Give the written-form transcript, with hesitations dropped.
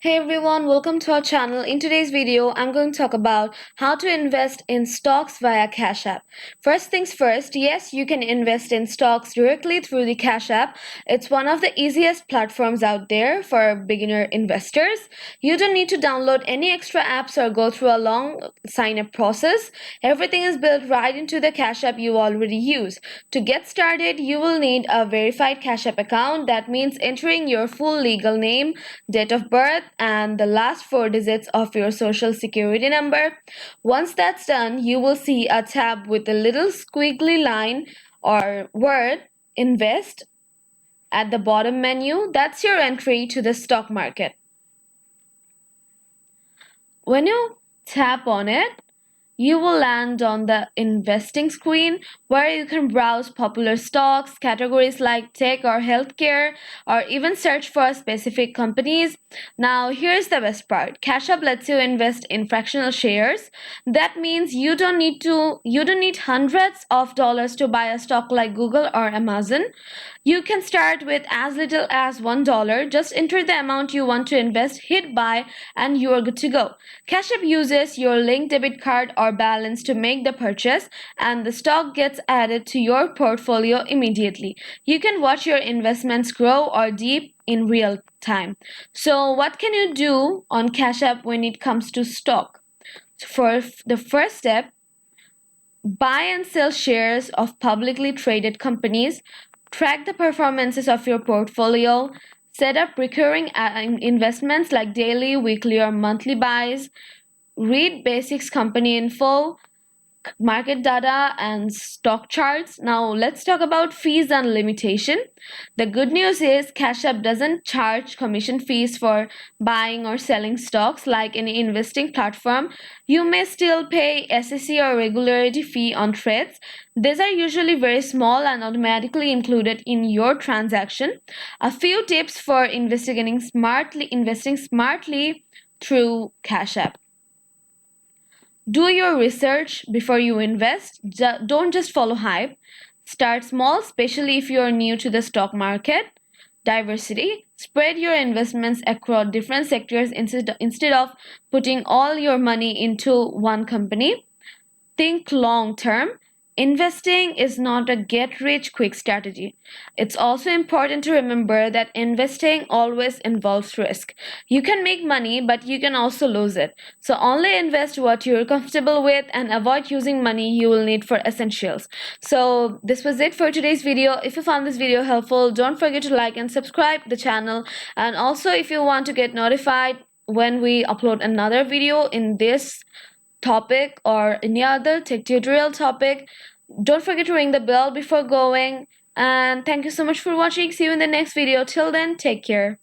Hey everyone, welcome to our channel. In today's video, I'm going to talk about how to invest in stocks via Cash App. First things first, yes, you can invest in stocks directly through the Cash App. It's one of the easiest platforms out there for beginner investors. You don't need to download any extra apps or go through a long sign up process. Everything is built right into the Cash App you already use. To get started, you will need a verified Cash App account. That means entering your full legal name, date of birth, and the last four digits of your social security number. Once that's done, you will see a tab with a little squiggly line or word invest at the bottom menu. That's your entry to the stock market. When you tap on it, you will land on the investing screen where you can browse popular stocks, categories like tech or healthcare, or even search for specific companies. Now, here's the best part. Cash App lets you invest in fractional shares. That means you don't need hundreds of dollars to buy a stock like Google or Amazon. You can start with as little as $1. Just enter the amount you want to invest, hit buy, and you are good to go. Cash App uses your linked debit card or balance to make the purchase, and the stock gets added to your portfolio immediately. You can watch your investments grow or deep in real time. So, what can you do on Cash App when it comes to stock? For the first step, buy and sell shares of publicly traded companies, track the performances of your portfolio, set up recurring investments like daily, weekly, or monthly buys, read basics company info, market data, and stock charts. Now let's talk about fees and limitation. The good news is Cash App doesn't charge commission fees for buying or selling stocks like any investing platform. You may still pay SEC or regularity fee on trades. These are usually very small and automatically included in your transaction. A few tips for investing smartly through Cash App. Do your research before you invest. Don't just follow hype. Start small, especially if you're new to the stock market. Diversity. Spread your investments across different sectors instead of putting all your money into one company. Think long term. Investing is not a get rich quick strategy. It's also important to remember that investing always involves risk. You can make money, but you can also lose it. So only invest what you're comfortable with and avoid using money you will need for essentials. So this was it for today's video. If you found this video helpful, don't forget to like and subscribe the channel. And also if you want to get notified when we upload another video in this topic or any other tech tutorial topic, don't forget to ring the bell before going. And thank you so much for watching. See you in the next video. Till then, take care.